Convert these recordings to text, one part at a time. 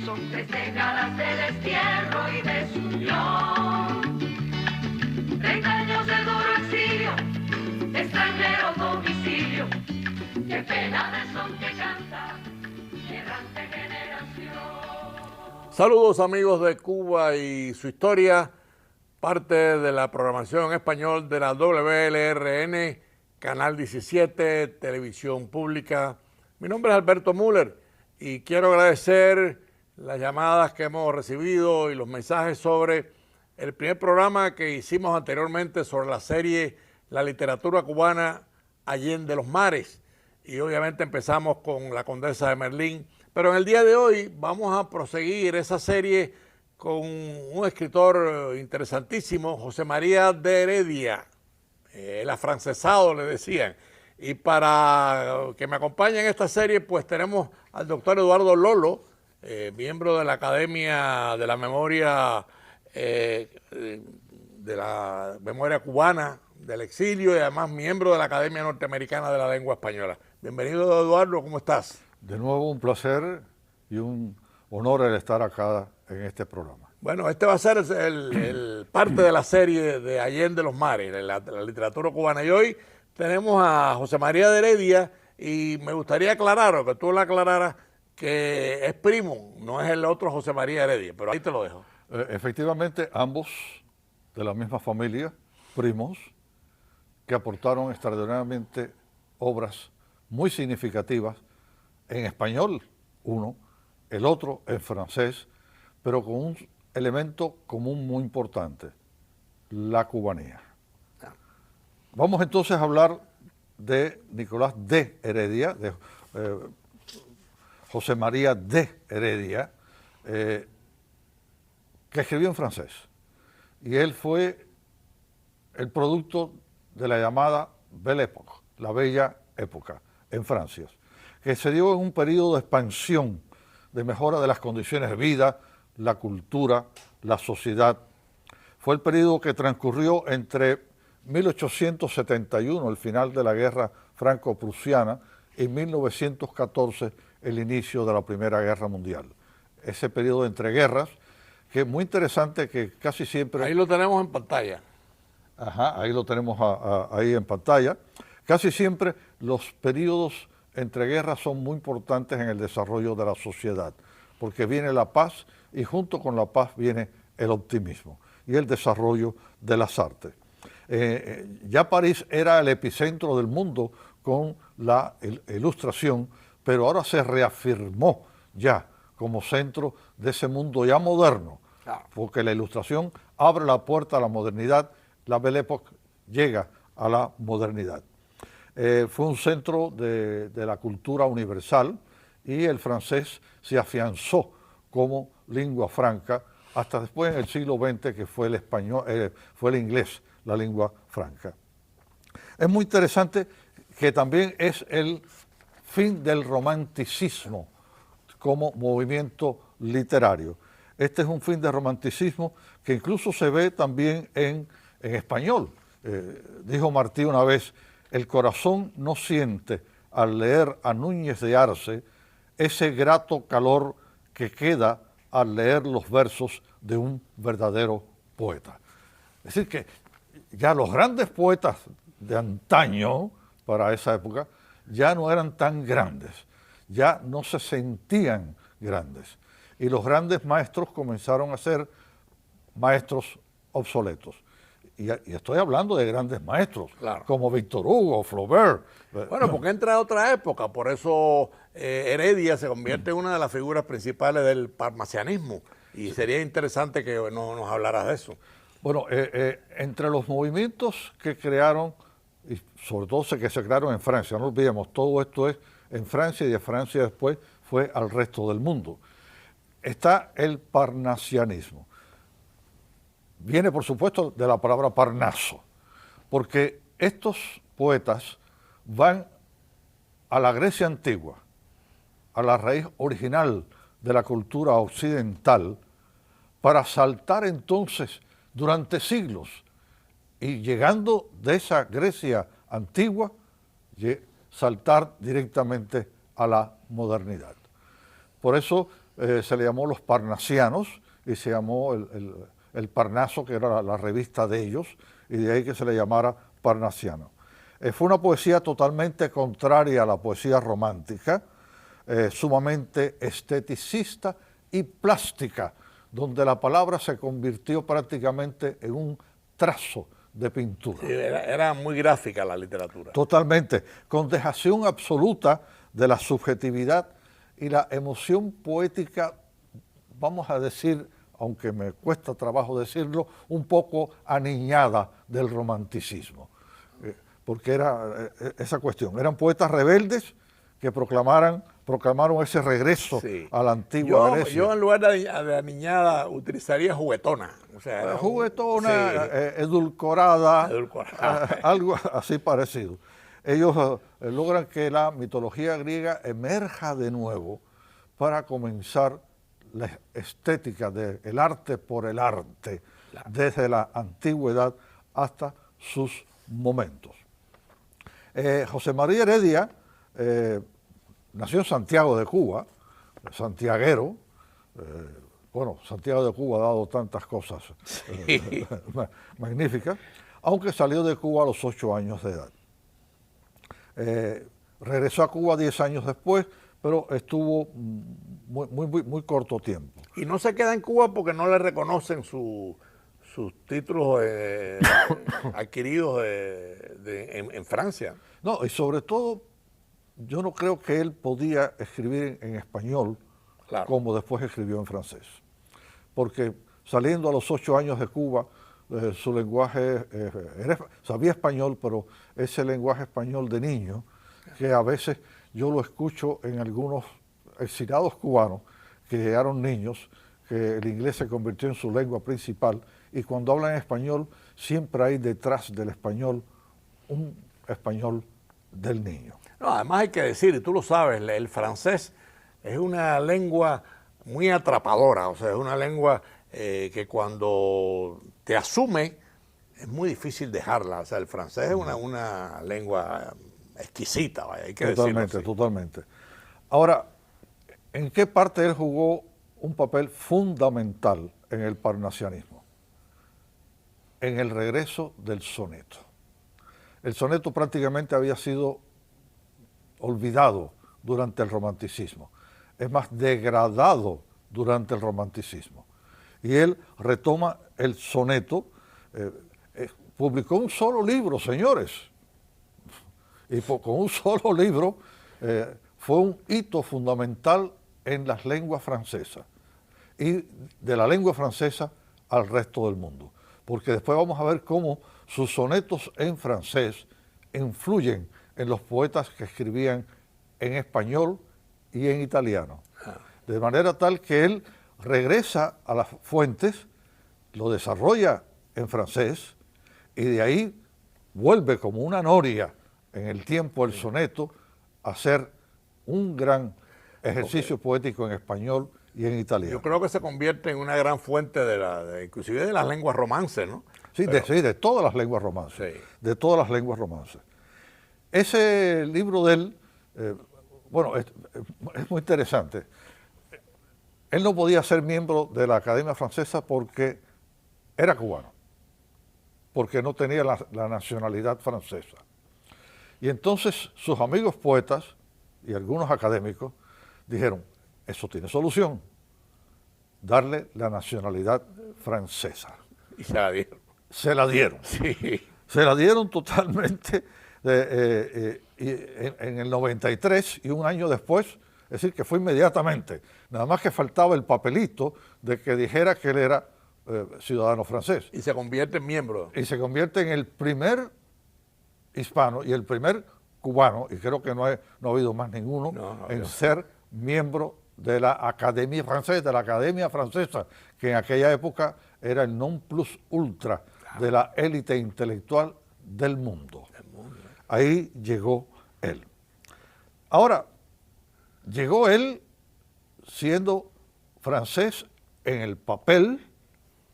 Son 3 décadas de destierro y desunión, 30 años de duro exilio, extranjero domicilio. Qué pena de son que canta mi errante generación. Saludos amigos de Cuba y su historia, parte de la programación en español de la WLRN, Canal 17, Televisión Pública. Mi nombre es Alberto Müller y quiero agradecer las llamadas que hemos recibido y los mensajes sobre el primer programa que hicimos anteriormente sobre la serie La literatura cubana Allende los mares. Y obviamente empezamos con La Condesa de Merlín. Pero en el día de hoy vamos a proseguir esa serie con un escritor interesantísimo, José María de Heredia, el afrancesado le decían. Y para que me acompañe en esta serie, pues tenemos al doctor Eduardo Lolo, miembro de la Academia de la Memoria Cubana del Exilio y además miembro de la Academia Norteamericana de la Lengua Española. Bienvenido, Eduardo, ¿cómo estás? De nuevo un placer y un honor el estar acá en este programa. Bueno, este va a ser el parte de la serie de Allende los mares, la literatura cubana. Y hoy tenemos a José María de Heredia y me gustaría aclarar, o que tú le aclararas, que es primo, no es el otro José María Heredia, pero ahí te lo dejo. Efectivamente, ambos de la misma familia, primos, que aportaron extraordinariamente obras muy significativas en español, uno, el otro en francés, pero con un elemento común muy importante, la cubanía. Vamos entonces a hablar de Nicolás de Heredia, de José María de Heredia, que escribió en francés. Y él fue el producto de la llamada Belle Époque, la bella época, en Francia, que se dio en un periodo de expansión, de mejora de las condiciones de vida, la cultura, la sociedad. Fue el periodo que transcurrió entre 1871, el final de la guerra franco-prusiana, y 1914, el inicio de la Primera Guerra Mundial. Ese periodo de entreguerras, que es muy interesante, que casi siempre... Ahí lo tenemos en pantalla. Ajá, ahí lo tenemos ahí en pantalla. Casi siempre los periodos entre guerras son muy importantes en el desarrollo de la sociedad, porque viene la paz y junto con la paz viene el optimismo y el desarrollo de las artes. Ya París era el epicentro del mundo con la Ilustración, pero ahora se reafirmó ya como centro de ese mundo ya moderno, porque la Ilustración abre la puerta a la modernidad, la Belle Époque llega a la modernidad. Fue un centro de la cultura universal y el francés se afianzó como lengua franca hasta después en el siglo XX, que fue el español, fue el inglés la lengua franca. Es muy interesante que también es el fin del romanticismo como movimiento literario. Este es un fin del romanticismo que incluso se ve también en español. Dijo Martí una vez: el corazón no siente al leer a Núñez de Arce ese grato calor que queda al leer los versos de un verdadero poeta. Es decir, que ya los grandes poetas de antaño, para esa época, ya no eran tan grandes, ya no se sentían grandes. Y los grandes maestros comenzaron a ser maestros obsoletos. Y estoy hablando de grandes maestros, claro, como Víctor Hugo, Flaubert. Bueno, porque entra otra época, por eso Heredia se convierte en una de las figuras principales del parnasianismo, y sería interesante que nos hablaras de eso. Bueno, entre los movimientos que crearon, y sobre todo que se crearon en Francia, no olvidemos, todo esto es en Francia y de Francia después fue al resto del mundo, está el parnasianismo. Viene, por supuesto, de la palabra Parnaso, porque estos poetas van a la Grecia antigua, a la raíz original de la cultura occidental, para saltar entonces durante siglos y llegando de esa Grecia antigua, saltar directamente a la modernidad. Por eso se le llamó Los Parnasianos y se llamó el Parnaso, que era la revista de ellos, y de ahí que se le llamara Parnasiano. Fue una poesía totalmente contraria a la poesía romántica, sumamente esteticista y plástica, donde la palabra se convirtió prácticamente en un trazo de pintura. Sí, era muy gráfica la literatura. Totalmente, con dejación absoluta de la subjetividad y la emoción poética, vamos a decir, aunque me cuesta trabajo decirlo, un poco aniñada del romanticismo. Porque era esa cuestión, eran poetas rebeldes que proclamaron ese regreso a la antigua Grecia. Yo en lugar de aniñada utilizaría juguetona. O sea, juguetona, sí, edulcorada, algo así parecido. Ellos logran que la mitología griega emerja de nuevo para comenzar la estética del arte por el arte, claro, desde la antigüedad hasta sus momentos. José María Heredia nació en Santiago de Cuba, santiaguero. Bueno, Santiago de Cuba ha dado tantas cosas magníficas, aunque salió de Cuba a los 8 años de edad. Regresó a Cuba 10 años después, pero estuvo muy corto tiempo. Y no se queda en Cuba porque no le reconocen sus títulos adquiridos en Francia. No, y sobre todo, yo no creo que él podía escribir en español, claro, como después escribió en francés. Porque saliendo a los 8 años de Cuba, su lenguaje, sabía español, pero ese lenguaje español de niño, que a veces yo lo escucho en algunos exiliados cubanos que llegaron niños, que el inglés se convirtió en su lengua principal, y cuando hablan español siempre hay detrás del español un español del niño. No, además hay que decir, y tú lo sabes, el francés es una lengua muy atrapadora, o sea, es una lengua que cuando te asume es muy difícil dejarla. O sea, el francés es una lengua exquisita, vaya, hay que decirlo así. Totalmente. Ahora, ¿en qué parte él jugó un papel fundamental en el parnasianismo? En el regreso del soneto. El soneto prácticamente había sido olvidado durante el romanticismo, es más, degradado durante el romanticismo. Y él retoma el soneto, publicó un solo libro, señores, y con un solo libro fue un hito fundamental en las lenguas francesas y de la lengua francesa al resto del mundo, porque después vamos a ver cómo sus sonetos en francés influyen en los poetas que escribían en español y en italiano, de manera tal que él regresa a las fuentes, lo desarrolla en francés y de ahí vuelve como una noria en el tiempo el soneto a hacer un gran ejercicio poético en español y en italiano. Yo creo que se convierte en una gran fuente inclusive de las lenguas romances, ¿no? Sí, de todas las lenguas romances, sí, de todas las lenguas romances. Ese libro de él, bueno, es muy interesante. Él no podía ser miembro de la Academia Francesa porque era cubano, porque no tenía la nacionalidad francesa. Y entonces sus amigos poetas y algunos académicos dijeron, eso tiene solución, darle la nacionalidad francesa. Y se la dieron. Se la dieron. Sí. Se la dieron totalmente en el 93 y un año después, es decir, que fue inmediatamente. Nada más que faltaba el papelito de que dijera que él era ciudadano francés. Y se convierte en miembro. Y se convierte en el primer hispano y el primer cubano, y creo que no ha habido más ninguno, en ser miembro de la Academia Francesa, que en aquella época era el non plus ultra de la élite intelectual del mundo. Ahí llegó él. Ahora, llegó él siendo francés en el papel,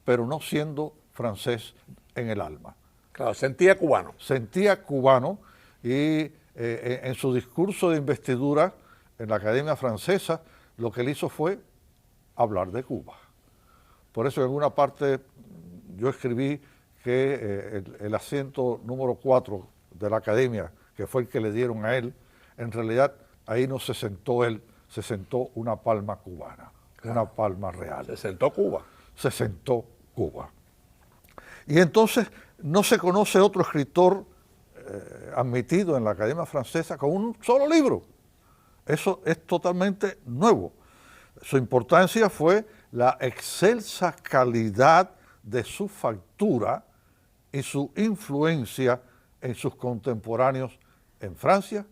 pero no siendo francés en el alma. Claro, sentía cubano. Sentía cubano y en su discurso de investidura en la Academia Francesa, lo que él hizo fue hablar de Cuba. Por eso en alguna parte yo escribí que el asiento número 4 de la academia, que fue el que le dieron a él, en realidad ahí no se sentó él, se sentó una palma cubana, una palma real. Se sentó Cuba. Se sentó Cuba. Y entonces no se conoce otro escritor admitido en la Academia Francesa con un solo libro. Eso es totalmente nuevo. Su importancia fue la excelsa calidad de su factura y su influencia en sus contemporáneos en Francia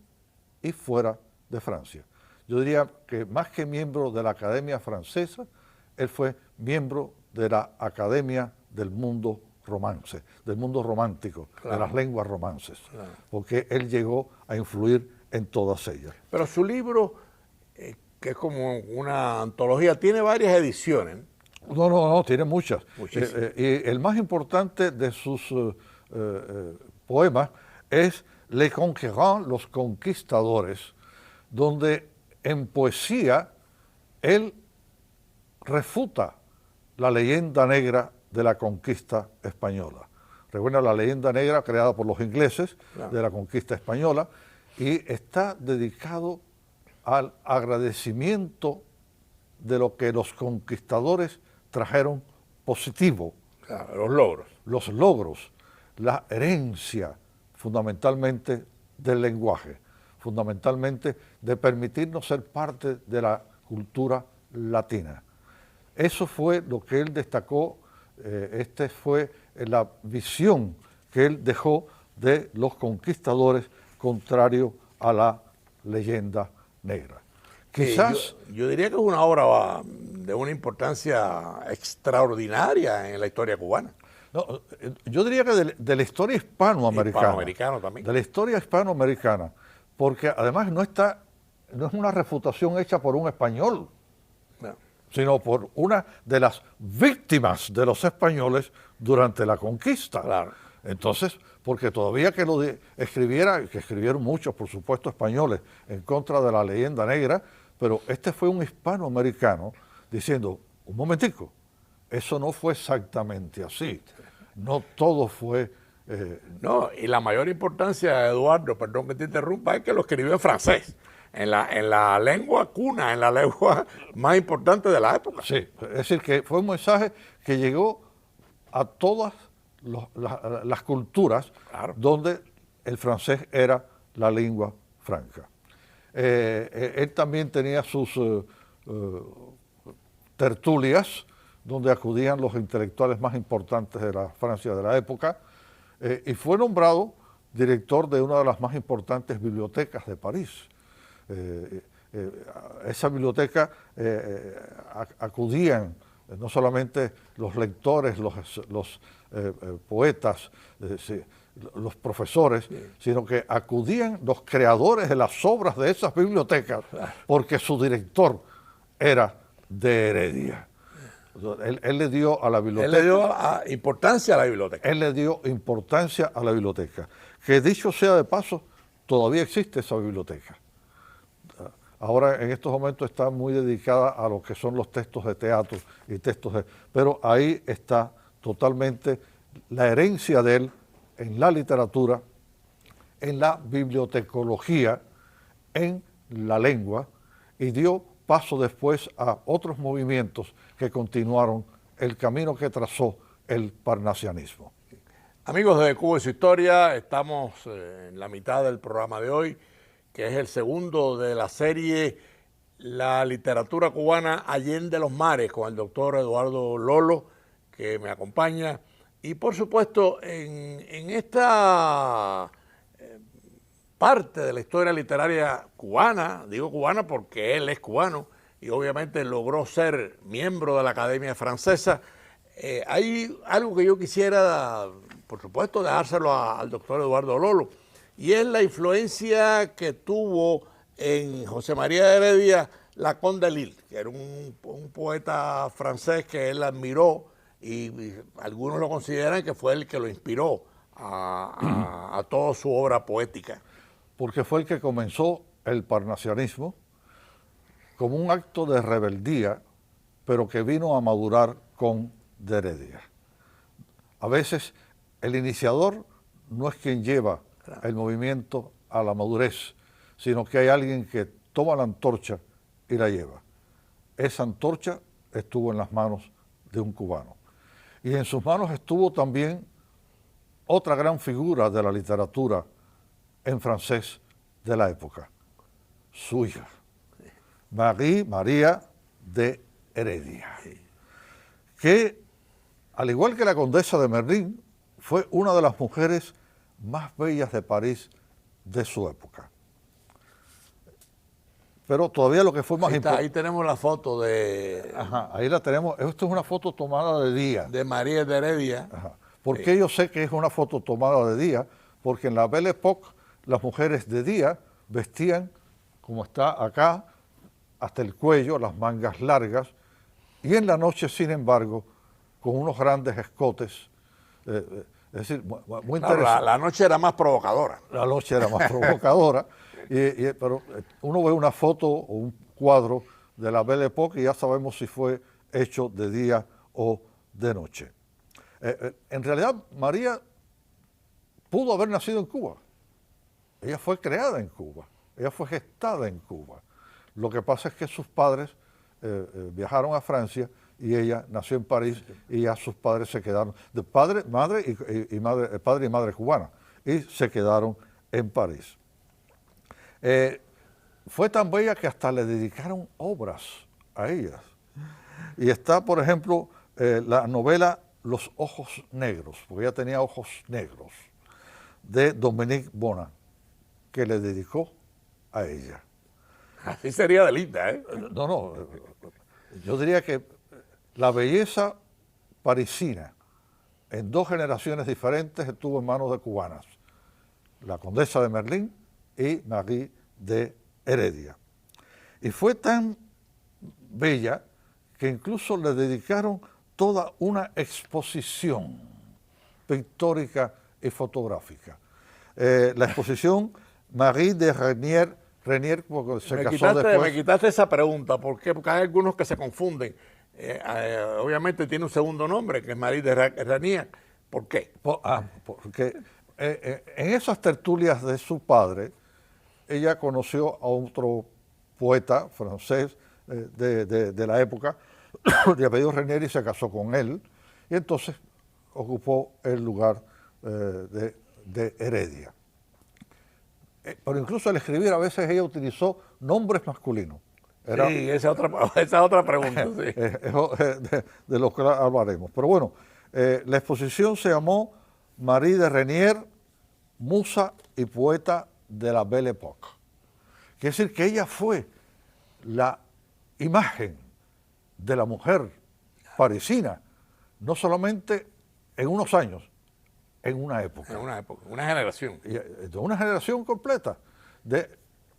y fuera de Francia. Yo diría que más que miembro de la Academia Francesa, él fue miembro de la Academia del Mundo Romance, del mundo romántico, claro, de las lenguas romances, claro, porque él llegó a influir en todas ellas. Pero su libro, que es como una antología, tiene varias ediciones. No, tiene muchas. Y el más importante de sus poemas es Les Conquérants, los conquistadores, donde en poesía él refuta la leyenda negra de la conquista española. Recuerda la leyenda negra creada por los ingleses, claro, de la conquista española, y está dedicado al agradecimiento de lo que los conquistadores trajeron positivo. Claro, los logros. Los logros, la herencia fundamentalmente del lenguaje, fundamentalmente de permitirnos ser parte de la cultura latina. Eso fue lo que él destacó, fue la visión que él dejó de los conquistadores contrario a la leyenda negra. Quizás yo diría que es una obra de una importancia extraordinaria en la historia cubana. No, yo diría que de la historia hispanoamericana. También. De la historia hispanoamericana, porque además no es una refutación hecha por un español, no, sino por una de las víctimas de los españoles durante la conquista. Claro. Entonces, porque todavía que lo escribiera, que escribieron muchos, por supuesto, españoles en contra de la leyenda negra, pero este fue un hispanoamericano diciendo, un momentico, eso no fue exactamente así, no todo fue... No, y la mayor importancia, Eduardo, perdón que te interrumpa, es que lo escribió en francés, en la lengua cuna, en la lengua más importante de la época. Sí, es decir, que fue un mensaje que llegó a todas las culturas, claro, donde el francés era la lengua franca. Él también tenía sus tertulias, donde acudían los intelectuales más importantes de la Francia de la época, y fue nombrado director de una de las más importantes bibliotecas de París. Esa biblioteca acudían no solamente los lectores, los poetas, los profesores, sí, sino que acudían los creadores de las obras de esas bibliotecas, porque su director era de Heredia. Él le dio a la biblioteca... Él le dio importancia a la biblioteca. Él le dio importancia a la biblioteca. Que dicho sea de paso, todavía existe esa biblioteca. Ahora en estos momentos está muy dedicada a lo que son los textos de teatro y textos de... Pero ahí está totalmente la herencia de él en la literatura, en la bibliotecología, en la lengua, y dio paso después a otros movimientos que continuaron el camino que trazó el parnasianismo. Amigos de Cuba y su historia, estamos en la mitad del programa de hoy, que es el segundo de la serie La literatura cubana Allende los mares, con el doctor Eduardo Lolo, que me acompaña. Y por supuesto, en esta parte de la historia literaria cubana, digo cubana porque él es cubano y obviamente logró ser miembro de la Academia Francesa, hay algo que yo quisiera, por supuesto, dejárselo al doctor Eduardo Lolo, y es la influencia que tuvo en José María de Heredia Lacan de Lille, que era un poeta francés que él admiró y algunos lo consideran que fue el que lo inspiró a toda su obra poética. Porque fue el que comenzó el parnasianismo como un acto de rebeldía, pero que vino a madurar con de Heredia. A veces el iniciador no es quien lleva el movimiento a la madurez, sino que hay alguien que toma la antorcha y la lleva. Esa antorcha estuvo en las manos de un cubano. Y en sus manos estuvo también otra gran figura de la literatura en francés de la época, su hija, María de Heredia, que, al igual que la condesa de Merlín, fue una de las mujeres más bellas de París de su época. Pero todavía lo que fue más importante... Ahí tenemos la foto de... Ajá, ahí la tenemos. Esto es una foto tomada de día. De María de Heredia. Ajá. ¿Por qué yo sé que es una foto tomada de día? Porque en la Belle Époque las mujeres de día vestían, como está acá, hasta el cuello, las mangas largas, y en la noche, sin embargo, con unos grandes escotes. Es decir, muy interesante. Claro, la noche era más provocadora. La noche era más provocadora, pero uno ve una foto o un cuadro de la Belle Époque y ya sabemos si fue hecho de día o de noche. En realidad, María pudo haber nacido en Cuba. Ella fue creada en Cuba, ella fue gestada en Cuba. Lo que pasa es que sus padres viajaron a Francia y ella nació en París y ya sus padres se quedaron, de padre y madre cubana, y se quedaron en París. Fue tan bella que hasta le dedicaron obras a ellas. Y está, por ejemplo, la novela Los ojos negros, porque ella tenía ojos negros, de Dominique Bona, que le dedicó a ella. Así sería de linda, ¿eh? No, yo diría que la belleza parisina en dos generaciones diferentes estuvo en manos de cubanas, la condesa de Merlín y Marie de Heredia. Y fue tan bella que incluso le dedicaron toda una exposición pictórica y fotográfica. La exposición Marie de Renier, porque se casó después. Me quitaste esa pregunta, ¿por qué? Porque hay algunos que se confunden. Obviamente tiene un segundo nombre, que es Marie de Renier. ¿Por qué? Porque en esas tertulias de su padre, ella conoció a otro poeta francés de la época, de apellido Renier, y se casó con él, y entonces ocupó el lugar de Heredia. Pero incluso al escribir a veces ella utilizó nombres masculinos. Sí, esa es otra pregunta. Sí. De lo que hablaremos. Pero bueno, la exposición se llamó Marie de Renier, musa y poeta de la Belle Époque. Quiere decir que ella fue la imagen de la mujer parisina, no solamente en unos años, en una época. En una época, una generación. De una generación completa de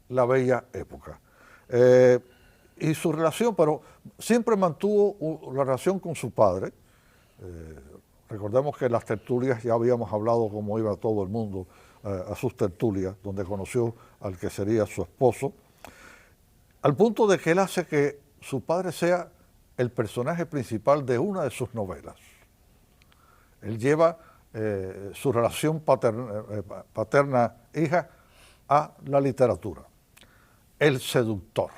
la bella época. Y su relación, pero siempre mantuvo la relación con su padre. Recordemos que en las tertulias ya habíamos hablado cómo iba todo el mundo a sus tertulias, donde conoció al que sería su esposo, al punto de que él hace que su padre sea el personaje principal de una de sus novelas. Él lleva su relación paterna-hija a la literatura. El seductor.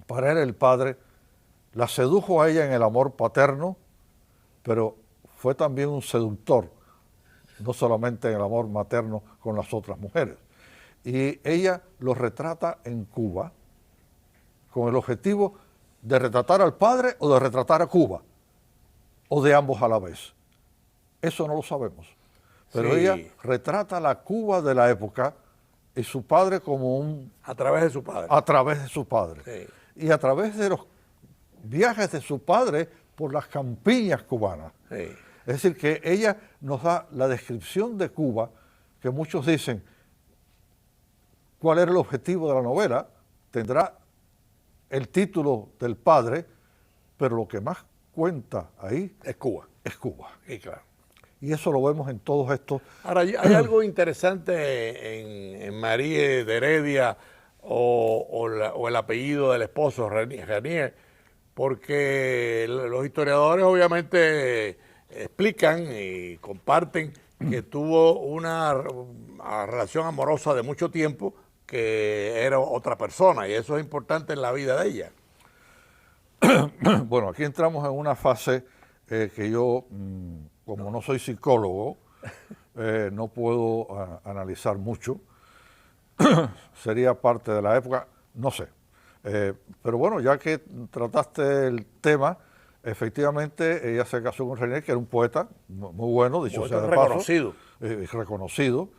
Para él el padre la sedujo a ella en el amor paterno, pero fue también un seductor, no solamente en el amor materno con las otras mujeres. Y ella lo retrata en Cuba con el objetivo de retratar al padre o de retratar a Cuba, o de ambos a la vez. Eso no lo sabemos. Pero sí, ella retrata la Cuba de la época y su padre como un... A través de su padre. A través de su padre. Sí. Y a través de los viajes de su padre por las campiñas cubanas. Sí. Es decir, que ella nos da la descripción de Cuba, que muchos dicen, ¿cuál era el objetivo de la novela? Tendrá el título del padre, pero lo que más cuenta ahí es Cuba. Es Cuba. Sí, claro. Y eso lo vemos en todos estos... Ahora, hay algo interesante en María de Heredia o el apellido del esposo, Renier, porque los historiadores obviamente explican y comparten que tuvo una relación amorosa de mucho tiempo que era otra persona, y eso es importante en la vida de ella. Bueno, aquí entramos en una fase que yo, como no soy psicólogo, no puedo analizar mucho. Sería parte de la época, no sé. Pero bueno, ya que trataste el tema, efectivamente ella se casó con René, que era un poeta muy bueno, dicho sea de paso. Reconocido. Reconocido.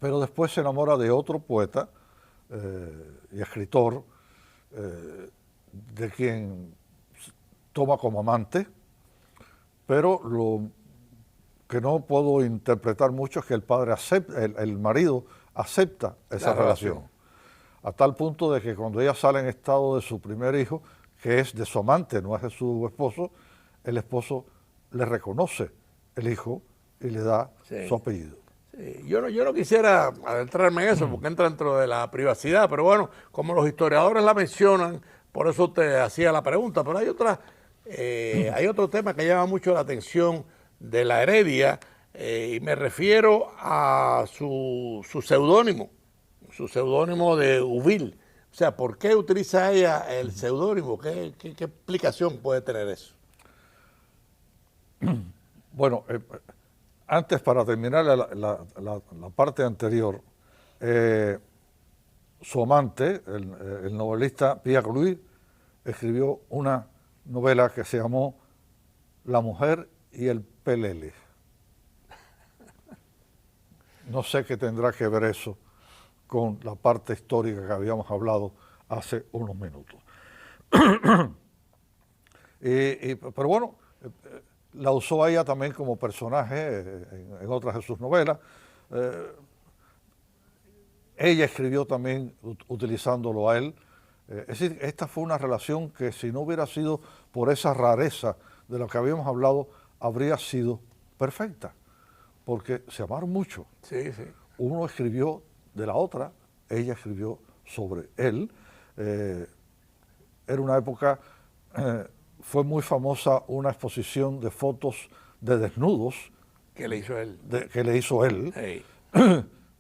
Pero después se enamora de otro poeta y escritor, de quien toma como amante, pero lo que no puedo interpretar mucho es que el padre acepta, el marido acepta esa relación, a tal punto de que cuando ella sale en estado de su primer hijo, que es de su amante, no es de su esposo, el esposo le reconoce el hijo y le da su apellido. Sí, yo no quisiera adentrarme en eso porque entra dentro de la privacidad, pero bueno, como los historiadores la mencionan, por eso te hacía la pregunta. Pero hay otro tema que llama mucho la atención de la Heredia, y me refiero a su seudónimo de Uville. O sea, ¿por qué utiliza ella el seudónimo? ¿Qué explicación puede tener eso? Bueno, antes, para terminar la parte anterior, su amante, el novelista Pierre Louis, escribió una novela que se llamó La mujer y el pelele. No sé qué tendrá que ver eso con la parte histórica que habíamos hablado hace unos minutos. Pero bueno, la usó ella también como personaje en otras de sus novelas. Ella escribió también utilizándolo a él. Es decir, esta fue una relación que, si no hubiera sido por esa rareza de lo que habíamos hablado, habría sido perfecta, porque se amaron mucho. Sí, sí. Uno escribió de la otra, ella escribió sobre él. Era una época, fue muy famosa una exposición de fotos de desnudos. ¿Qué le hizo él? Que le hizo él. Hey.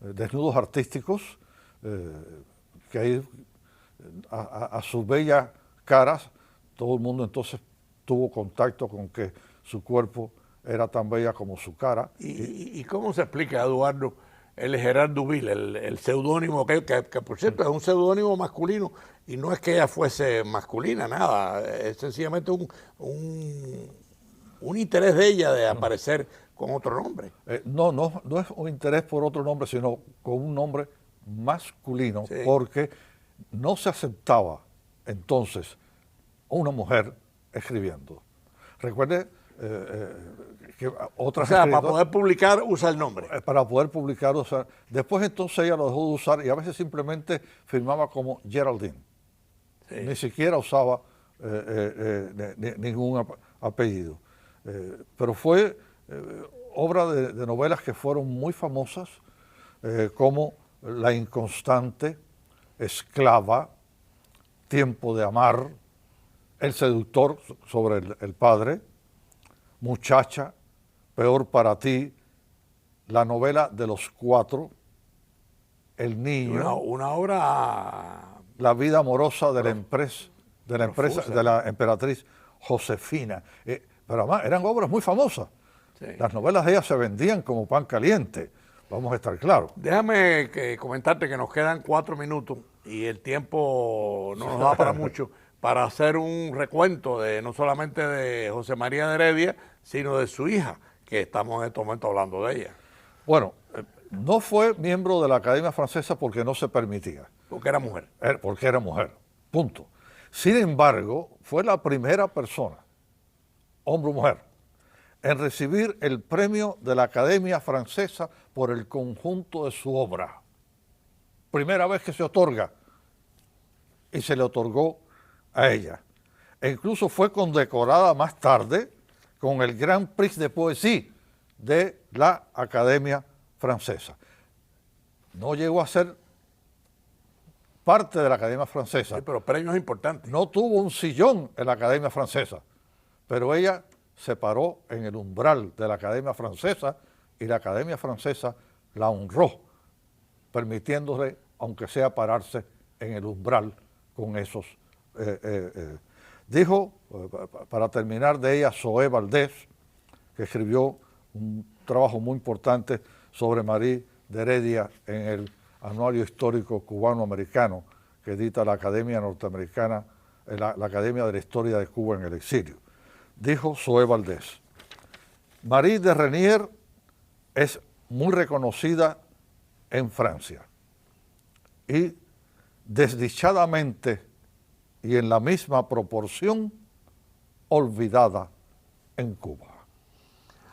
Desnudos artísticos, que ahí a sus bellas caras, todo el mundo entonces tuvo contacto con que su cuerpo era tan bella como su cara. ¿Y cómo se explica, Eduardo, el Gerard Uville, el seudónimo, que por cierto es un seudónimo masculino, y no es que ella fuese masculina, nada, es sencillamente un interés de ella de aparecer con otro nombre? No es un interés por otro nombre, sino con un nombre masculino, sí, porque no se aceptaba entonces una mujer escribiendo. Recuerde que otras... O sea, para poder publicar usa el nombre. Para poder publicar, después entonces ella lo dejó de usar y a veces simplemente firmaba como Geraldine. Sí. Ni siquiera usaba ningún apellido. Pero fue obra de novelas que fueron muy famosas, como La inconstante, Esclava, Tiempo de amar, El seductor, sobre el padre, Muchacha, Peor para ti, la novela de los cuatro, El niño, una obra, La vida amorosa de la emperatriz Josefina. Pero además eran obras muy famosas. Sí. Las novelas de ella se vendían como pan caliente, vamos a estar claros. Déjame comentarte que nos quedan 4 minutos y el tiempo no nos da para mucho, para hacer un recuento de no solamente de José María de Heredia, sino de su hija, que estamos en este momento hablando de ella. Bueno, no fue miembro de la Academia Francesa porque no se permitía. Porque era mujer. Porque era mujer, punto. Sin embargo, fue la primera persona, hombre o mujer, en recibir el premio de la Academia Francesa por el conjunto de su obra. Primera vez que se otorga, y se le otorgó a ella. E incluso fue condecorada más tarde con el Grand Prix de Poesía de la Academia Francesa. No llegó a ser parte de la Academia Francesa. Sí, pero premios importantes. No tuvo un sillón en la Academia Francesa, pero ella se paró en el umbral de la Academia Francesa y la Academia Francesa la honró, permitiéndole, aunque sea pararse en el umbral con esos. Dijo, para terminar, de ella, Zoé Valdés, que escribió un trabajo muy importante sobre Marí de Heredia en el Anuario Histórico Cubano-Americano que edita la Academia Norteamericana, la Academia de la Historia de Cuba en el Exilio. Dijo Zoé Valdés: Marí de Renier es muy reconocida en Francia y desdichadamente y en la misma proporción olvidada en Cuba.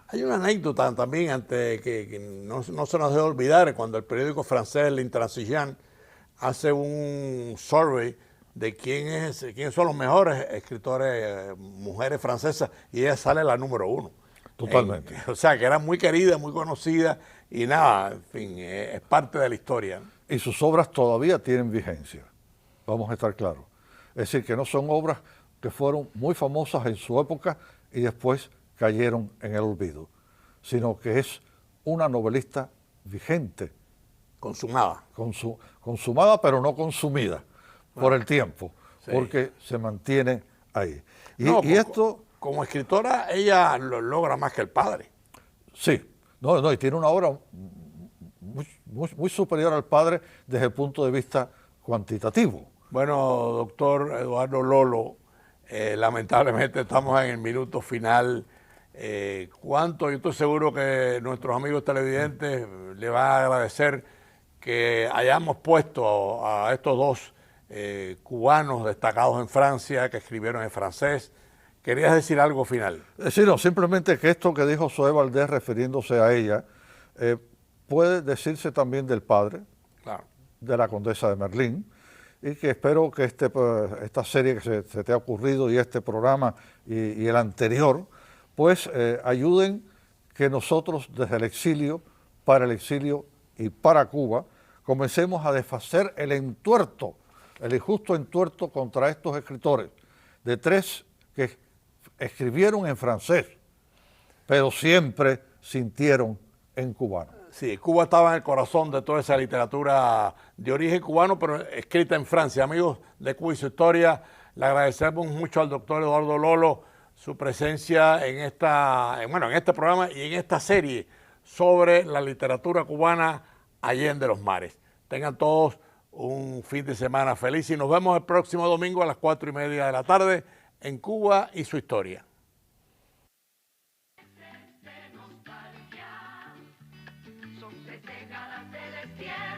Hay una anécdota también que no se nos debe olvidar, cuando el periódico francés L'Intransigeant hace un survey de quiénes son los mejores escritores mujeres francesas, y ella sale la número 1. Totalmente. O sea, que era muy querida, muy conocida, y nada, en fin, es parte de la historia. Y sus obras todavía tienen vigencia, vamos a estar claros. Es decir, que no son obras que fueron muy famosas en su época y después cayeron en el olvido, sino que es una novelista vigente. Consumada. Consumada, pero no consumida por el tiempo, sí, porque se mantiene ahí. Y esto, como escritora, ella lo logra más que el padre. Sí, y tiene una obra muy superior al padre desde el punto de vista cuantitativo. Bueno, doctor Eduardo Lolo, lamentablemente estamos en el minuto final. Yo estoy seguro que nuestros amigos televidentes le van a agradecer que hayamos puesto a estos dos cubanos destacados en Francia, que escribieron en francés. ¿Querías decir algo final? Sí, no, simplemente que esto que dijo Zoé Valdés refiriéndose a ella, puede decirse también del padre, claro, de la condesa de Merlín, y que espero que esta serie que se te ha ocurrido y este programa y el anterior, pues ayuden que nosotros desde el exilio, para el exilio y para Cuba, comencemos a deshacer el entuerto, el injusto entuerto contra estos escritores, de tres que escribieron en francés, pero siempre sintieron en cubano. Sí, Cuba estaba en el corazón de toda esa literatura de origen cubano, pero escrita en Francia. Amigos de Cuba y su historia, le agradecemos mucho al doctor Eduardo Lolo su presencia en este programa y en esta serie sobre la literatura cubana allende los mares. Tengan todos un fin de semana feliz y nos vemos el próximo domingo a las 4:30 de la tarde en Cuba y su historia. Son 3 décadas del destierro.